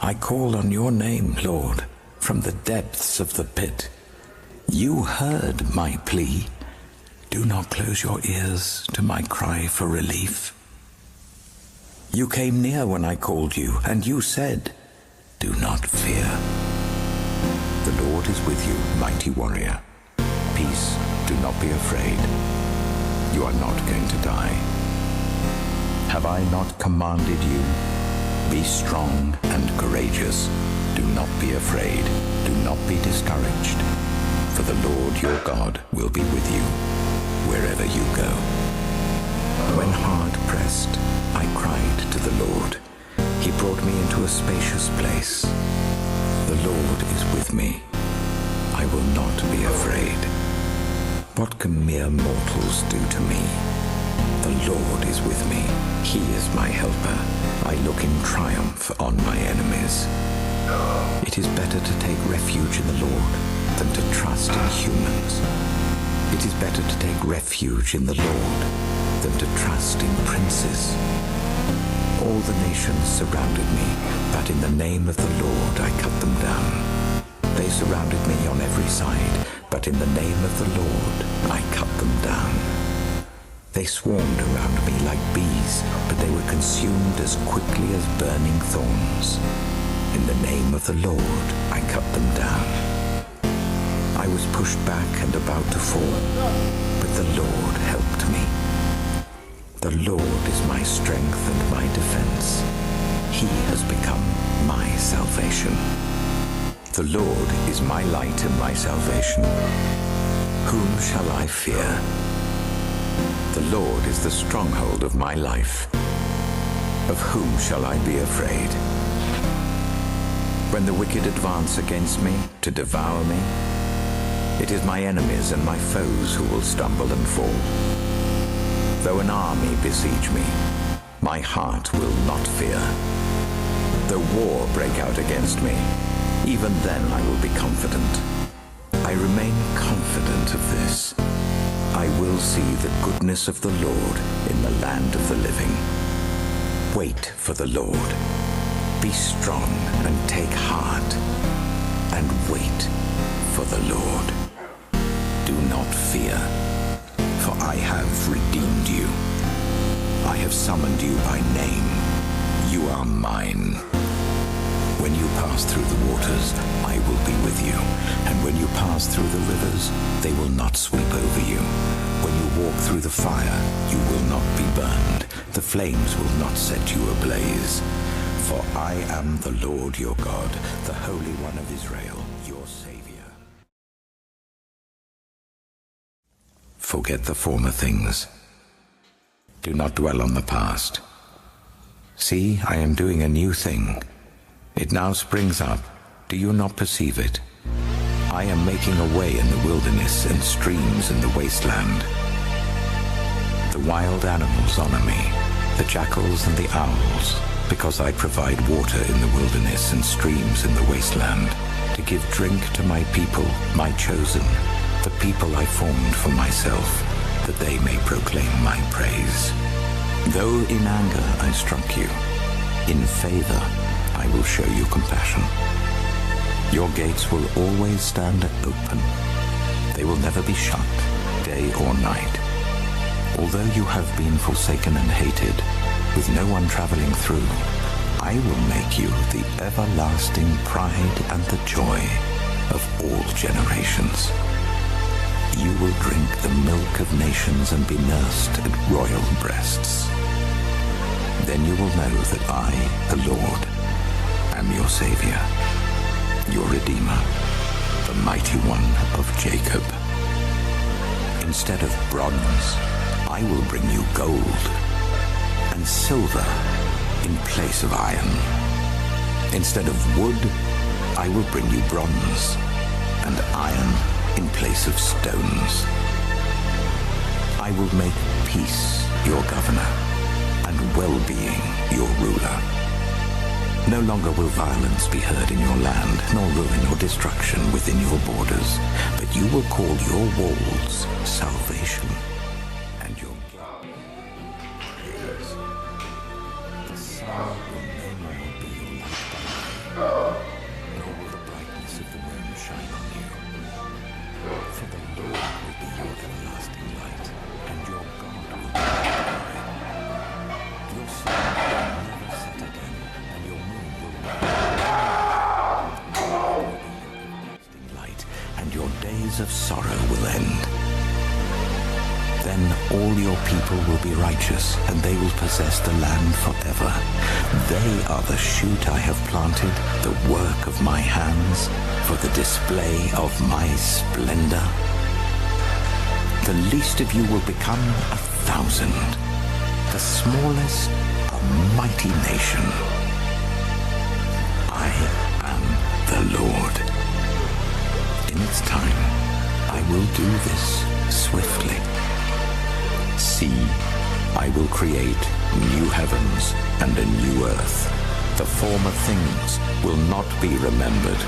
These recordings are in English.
I called on your name, Lord, from the depths of the pit. You heard my plea. Do not close your ears to my cry for relief. You came near when I called you, and you said, do not fear. The Lord is with you, mighty warrior. Peace, do not be afraid. You are not going to die. Have I not commanded you? Be strong and courageous. Do not be afraid. Do not be discouraged. For the Lord your God will be with you wherever you go. When hard pressed, I cried to the Lord. He brought me into a spacious place. The Lord is with me. I will not be afraid. What can mere mortals do to me? The Lord is with me. He is my helper. I look in triumph on my enemies. It is better to take refuge in the Lord than to trust in humans. It is better to take refuge in the Lord than to trust in princes. All the nations surrounded me, but in the name of the Lord I cut them down. They surrounded me on every side, but in the name of the Lord I cut them down. They swarmed around me like bees, but they were consumed as quickly as burning thorns. In the name of the Lord I cut them down. I was pushed back and about to fall, but the Lord helped me. The Lord is my strength and my defense. He has become my salvation. The Lord is my light and my salvation. Whom shall I fear? The Lord is the stronghold of my life. Of whom shall I be afraid? When the wicked advance against me to devour me, it is my enemies and my foes who will stumble and fall. Though an army besiege me, my heart will not fear. Though war break out against me, even then I will be confident. I remain confident of this. I will see the goodness of the Lord in the land of the living. Wait for the Lord. Be strong and take heart, and wait for the Lord. Do not fear, for I have redeemed you. I have summoned you by name. You are mine. When you pass through the waters, I will be with you. And when you pass through the rivers, they will not sweep over you. When you walk through the fire, you will not be burned. The flames will not set you ablaze. For I am the Lord your God, the Holy One of Israel, your Savior. Forget the former things. Do not dwell on the past. See, I am doing a new thing. It now springs up. Do you not perceive it? I am making a way in the wilderness and streams in the wasteland. The wild animals honor me, the jackals and the owls, because I provide water in the wilderness and streams in the wasteland, to give drink to my people, my chosen, the people I formed for myself, that they may proclaim my praise. Though in anger I struck you, in favor I will show you compassion. Your gates will always stand open. They will never be shut, day or night. Although you have been forsaken and hated, with no one traveling through, I will make you the everlasting pride and the joy of all generations. You will drink the milk of nations and be nursed at royal breasts. Then you will know that I, the Lord, am your Savior, your Redeemer, the Mighty One of Jacob. Instead of bronze, I will bring you gold, and silver in place of iron. Instead of wood, I will bring you bronze, and iron in place of stones. I will make peace your governor, and well-being your ruler. No longer will violence be heard in your land, nor ruin or destruction within your borders, but you will call your walls salvation, and your gates praise. The sun will no more be your light by day, days of sorrow will end. Then all your people will be righteous, and they will possess the land forever. They are the shoot I have planted, the work of my hands, for the display of my splendor. The least of you will become 1,000, the smallest a mighty nation. I am the Lord. In its time, I will do this swiftly. See, I will create new heavens and a new earth. The former things will not be remembered,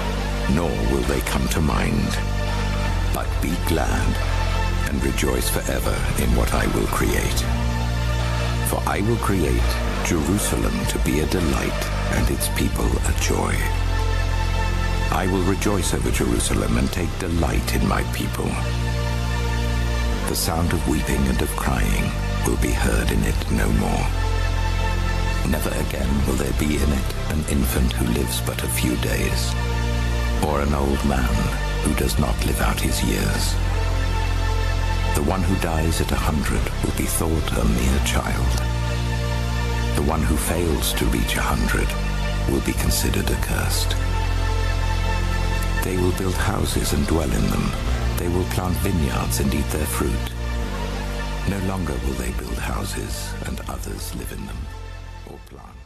nor will they come to mind. But be glad and rejoice forever in what I will create. For I will create Jerusalem to be a delight and its people a joy. I will rejoice over Jerusalem and take delight in my people. The sound of weeping and of crying will be heard in it no more. Never again will there be in it an infant who lives but a few days, or an old man who does not live out his years. The one who dies at 100 will be thought a mere child. The one who fails to reach 100 will be considered accursed. They will build houses and dwell in them. They will plant vineyards and eat their fruit. No longer will they build houses and others live in them or plant.